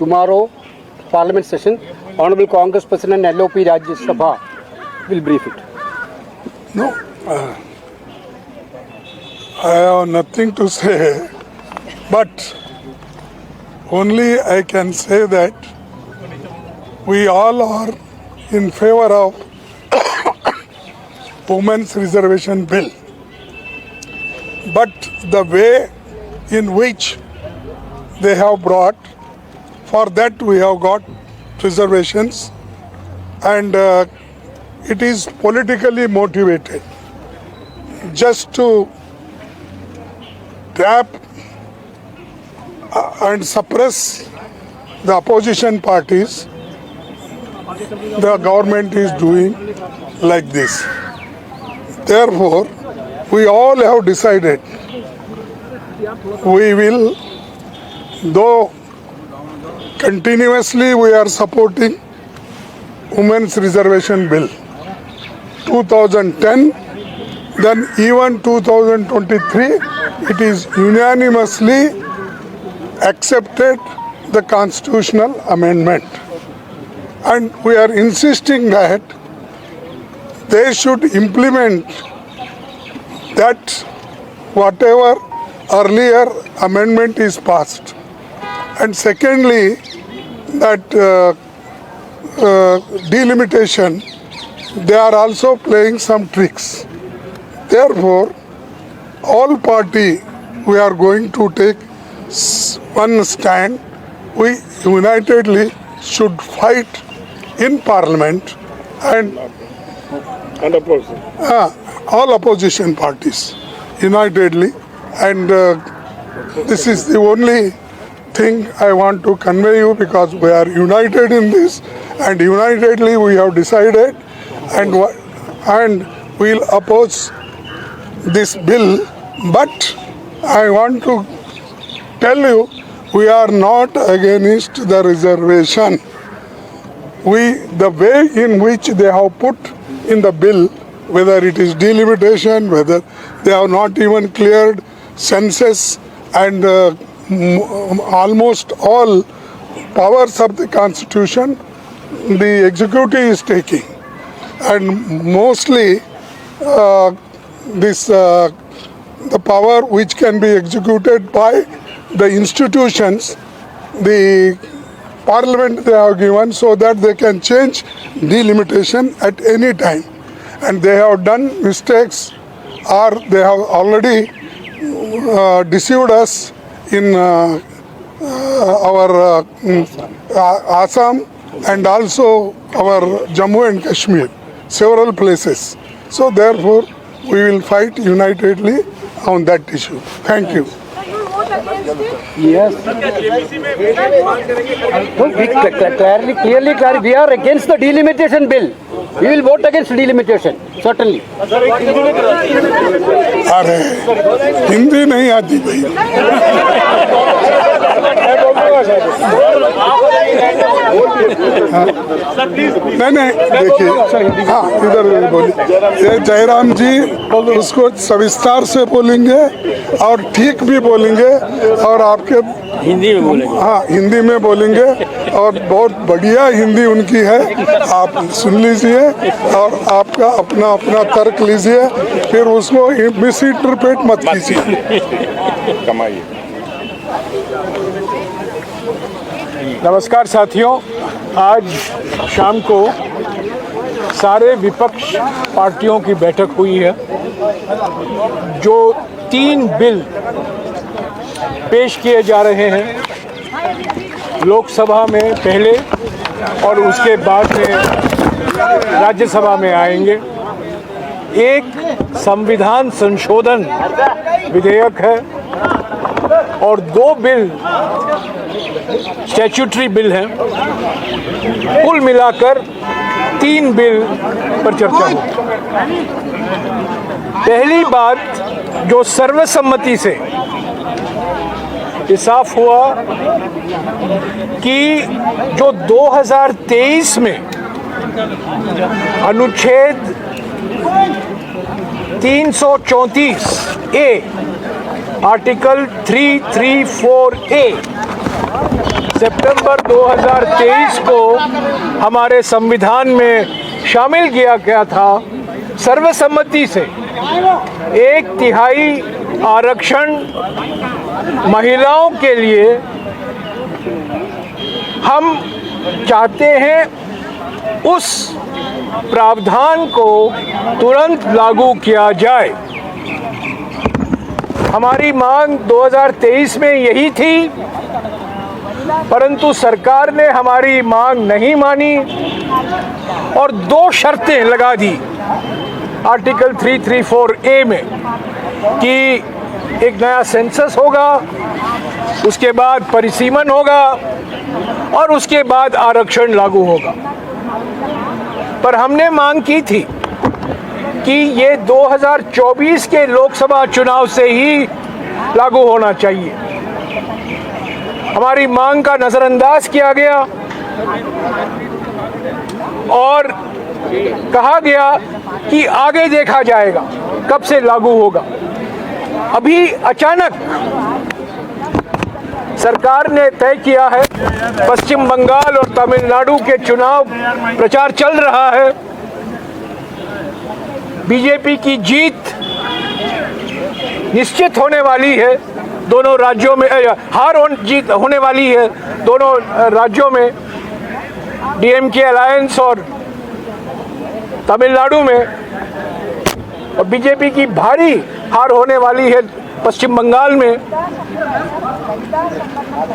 tomorrow Parliament session, Honorable Congress President LOP Rajya Sabha will brief it. No, I have nothing to say, but only I can say that we all are in favor of Women's Reservation Bill. But the way in which they have brought, for that we have got reservations, and it is politically motivated just to trap and suppress the opposition parties. The government is doing like this. Therefore, we all have decided we will, though continuously we are supporting Women's Reservation Bill 2010, then even 2023, it is unanimously accepted the constitutional amendment. And we are insisting that they should implement that whatever earlier amendment is passed. And secondly, that delimitation, they are also playing some tricks. Therefore, all party, we are going to take one stand. We unitedly should fight in Parliament and all opposition parties unitedly, and this is the only thing I want to convey you, because we are united in this, and unitedly we have decided, and we'll oppose this bill. But I want to tell you, we are not against the reservation. The way in which they have put in the bill, whether it is delimitation, whether they have not even cleared census and almost all powers of the Constitution, the executive is taking. And mostly the power which can be executed by the institutions, the Parliament they have given, so that they can change delimitation at any time. And they have done mistakes, or they have already deceived us in our Assam and also our Jammu and Kashmir, several places. So therefore, we will fight unitedly on that issue. Thank you. Yes. Clearly, we are against the delimitation bill. We will vote against delimitation, certainly. अरे हिंदी नहीं आती भाई। नहीं देखिए, हाँ इधर बोलिए। ये जयराम जी उसको सविस्तार से बोलेंगे और ठीक भी बोलेंगे, और आपके हिंदी में बोलेंगे। हाँ हिंदी में बोलेंगे, और बहुत बढ़िया हिंदी उनकी है, आप सुन लीजिए और आपका अपना अपना तर्क लीजिए, फिर उसको मिस इंटरप्रेट मत कीजिए। नमस्कार साथियों, आज शाम को सारे विपक्ष पार्टियों की बैठक हुई है। जो 3 बिल पेश किए जा रहे हैं लोकसभा में पहले और उसके बाद में राज्यसभा में आएंगे। एक संविधान संशोधन विधेयक है और 2 बिल स्टैट्यूटरी बिल हैं। कुल मिलाकर 3 बिल पर चर्चा हुई। पहली बात जो सर्वसम्मति से साफ हुआ कि जो 2023 में अनुच्छेद 334 ए आर्टिकल 334A सितंबर 2023 को हमारे संविधान में शामिल किया गया था, सर्वसम्मति से 1/3 आरक्षण महिलाओं के लिए। हम चाहते हैं उस प्रावधान को तुरंत लागू किया जाए। हमारी मांग 2023 में यही थी, परंतु सरकार ने हमारी मांग नहीं मानी और 2 शर्तें लगा दी आर्टिकल 334A में कि एक नया सेंसस होगा, उसके बाद परिसीमन होगा और उसके बाद आरक्षण लागू होगा। पर हमने मांग की थी कि ये 2024 के लोकसभा चुनाव से ही लागू होना चाहिए। हमारी मांग का नज़रअंदाज किया गया और कहा गया कि आगे देखा जाएगा कब से लागू होगा। अभी अचानक सरकार ने तय किया है, पश्चिम बंगाल और तमिलनाडु के चुनाव प्रचार चल रहा है, बीजेपी की जीत निश्चित होने वाली है, दोनों राज्यों में जीत होने वाली है दोनों राज्यों में, डीएमके अलायंस और तमिलनाडु में, और बीजेपी की भारी हार होने वाली है पश्चिम बंगाल में।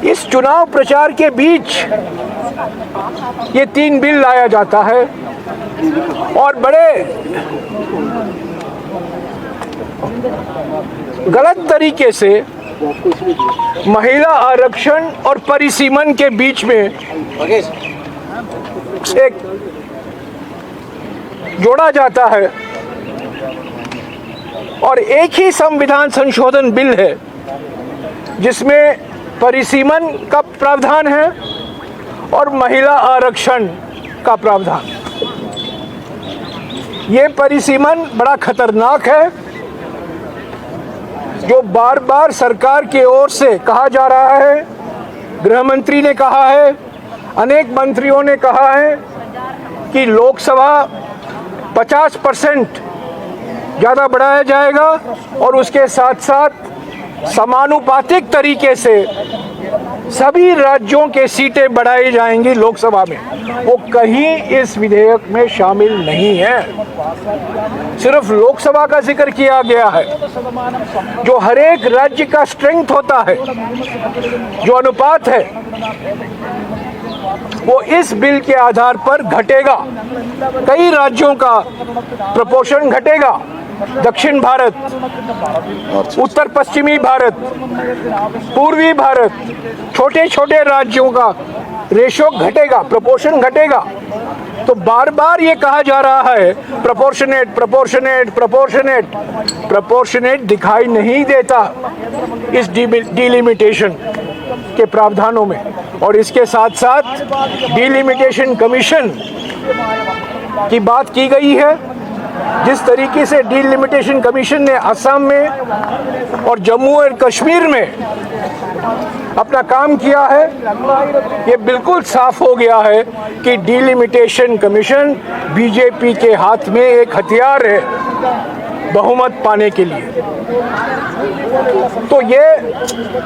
इस चुनाव प्रचार के बीच ये 3 बिल लाया जाता है और बड़े गलत तरीके से महिला आरक्षण और परिसीमन के बीच में एक जोड़ा जाता है और एक ही संविधान संशोधन बिल है जिसमें परिसीमन का प्रावधान है और महिला आरक्षण का प्रावधान। ये परिसीमन बड़ा खतरनाक है, जो बार बार सरकार की ओर से कहा जा रहा है। गृह मंत्री ने कहा है, अनेक मंत्रियों ने कहा है कि लोकसभा 50% ज़्यादा बढ़ाया जाएगा और उसके साथ साथ समानुपातिक तरीके से सभी राज्यों के सीटें बढ़ाई जाएंगी लोकसभा में। वो कहीं इस विधेयक में शामिल नहीं है, सिर्फ लोकसभा का जिक्र किया गया है। जो हर एक राज्य का स्ट्रेंथ होता है, जो अनुपात है, वो इस बिल के आधार पर घटेगा। कई राज्यों का प्रपोर्शन घटेगा, दक्षिण भारत, उत्तर पश्चिमी भारत, पूर्वी भारत, छोटे छोटे राज्यों का रेशो घटेगा, प्रपोर्शन घटेगा। तो बार बार ये कहा जा रहा है प्रोपोर्शनेट प्रोपोर्शनेट प्रोपोर्शनेट, प्रोपोर्शनेट दिखाई नहीं देता इस डिलिमिटेशन के प्रावधानों में। और इसके साथ साथ डिलिमिटेशन कमीशन की बात की गई है। जिस तरीके से डिलिमिटेशन कमीशन ने असम में और जम्मू और कश्मीर में अपना काम किया है, ये बिल्कुल साफ हो गया है कि डिलिमिटेशन कमीशन बीजेपी के हाथ में एक हथियार है बहुमत पाने के लिए। तो ये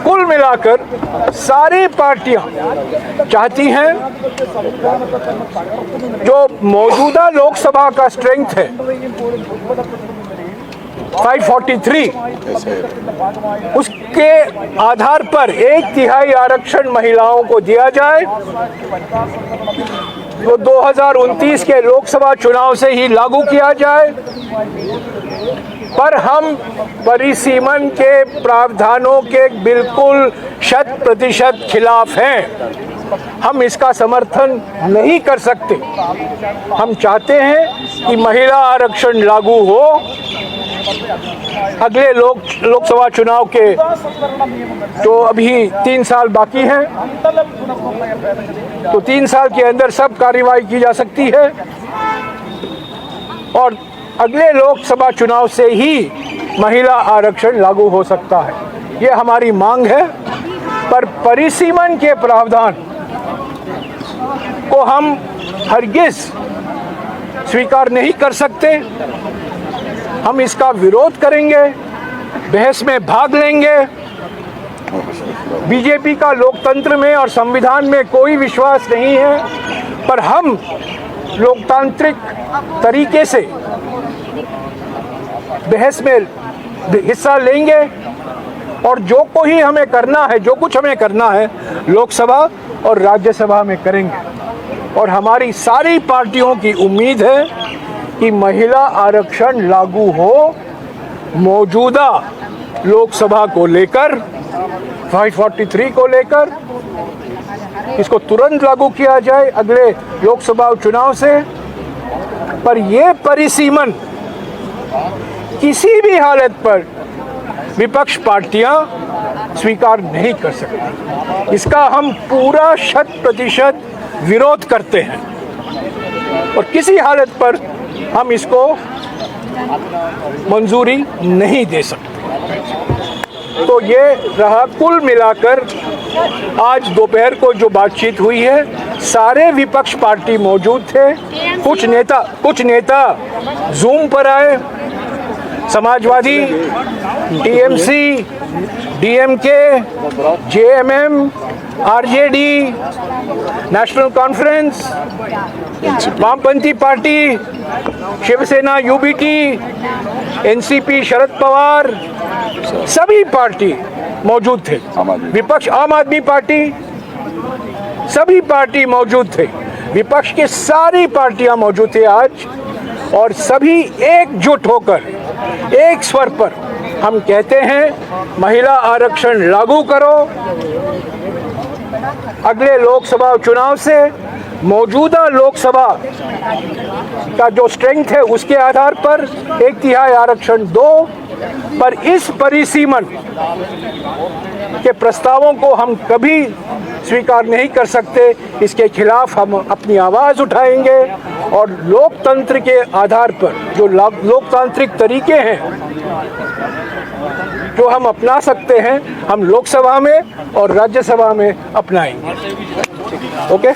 कुल मिलाकर सारी पार्टियां चाहती हैं जो मौजूदा लोकसभा का स्ट्रेंथ है 543, उसके आधार पर 1/3 आरक्षण महिलाओं को दिया जाए, तो 2029 के लोकसभा चुनाव से ही लागू किया जाए। पर हम परिसीमन के प्रावधानों के बिल्कुल 100% खिलाफ हैं। हम इसका समर्थन नहीं कर सकते। हम चाहते हैं कि महिला आरक्षण लागू हो। अगले लोकसभा चुनाव के जो अभी 3 साल बाकी हैं, तो 3 साल के अंदर सब कार्रवाई की जा सकती है और अगले लोकसभा चुनाव से ही महिला आरक्षण लागू हो सकता है। ये हमारी मांग है। पर परिसीमन के प्रावधान को हम हरगिज स्वीकार नहीं कर सकते। हम इसका विरोध करेंगे, बहस में भाग लेंगे। बीजेपी का लोकतंत्र में और संविधान में कोई विश्वास नहीं है, पर हम लोकतांत्रिक तरीके से बहस में हिस्सा लेंगे और जो कोई हमें करना है, जो कुछ हमें करना है, लोकसभा और राज्यसभा में करेंगे। और हमारी सारी पार्टियों की उम्मीद है कि महिला आरक्षण लागू हो। मौजूदा लोकसभा को लेकर 543 को लेकर इसको तुरंत लागू किया जाए अगले लोकसभा चुनाव से। पर यह परिसीमन किसी भी हालत पर विपक्ष पार्टियां स्वीकार नहीं कर सकती। इसका हम पूरा 100% विरोध करते हैं और किसी हालत पर हम इसको मंजूरी नहीं दे सकते। तो ये रहा कुल मिलाकर आज दोपहर को जो बातचीत हुई है। सारे विपक्ष पार्टी मौजूद थे। कुछ नेता जूम पर आए। Samajwadi, TMC, DMK, JMM, RJD, national conference, वामपंथी party, Shiv Sena, UBT, NCP, Sharad Pawar, सभी पार्टी मौजूद थे। विपक्ष, आम आदमी पार्टी, सभी पार्टी मौजूद थे। विपक्ष की सारी पार्टियां मौजूद थे आज, और सभी एकजुट होकर एक स्वर पर हम कहते हैं महिला आरक्षण लागू करो। अगले लोकसभा चुनाव से मौजूदा लोकसभा का जो स्ट्रेंथ है उसके आधार पर 1/3 आरक्षण दो। पर इस परिसीमन के प्रस्तावों को हम कभी स्वीकार नहीं कर सकते। इसके खिलाफ हम अपनी आवाज़ उठाएंगे और लोकतंत्र के आधार पर जो लोकतांत्रिक तरीके हैं जो हम अपना सकते हैं, हम लोकसभा में और राज्यसभा में अपनाएंगे। ओके।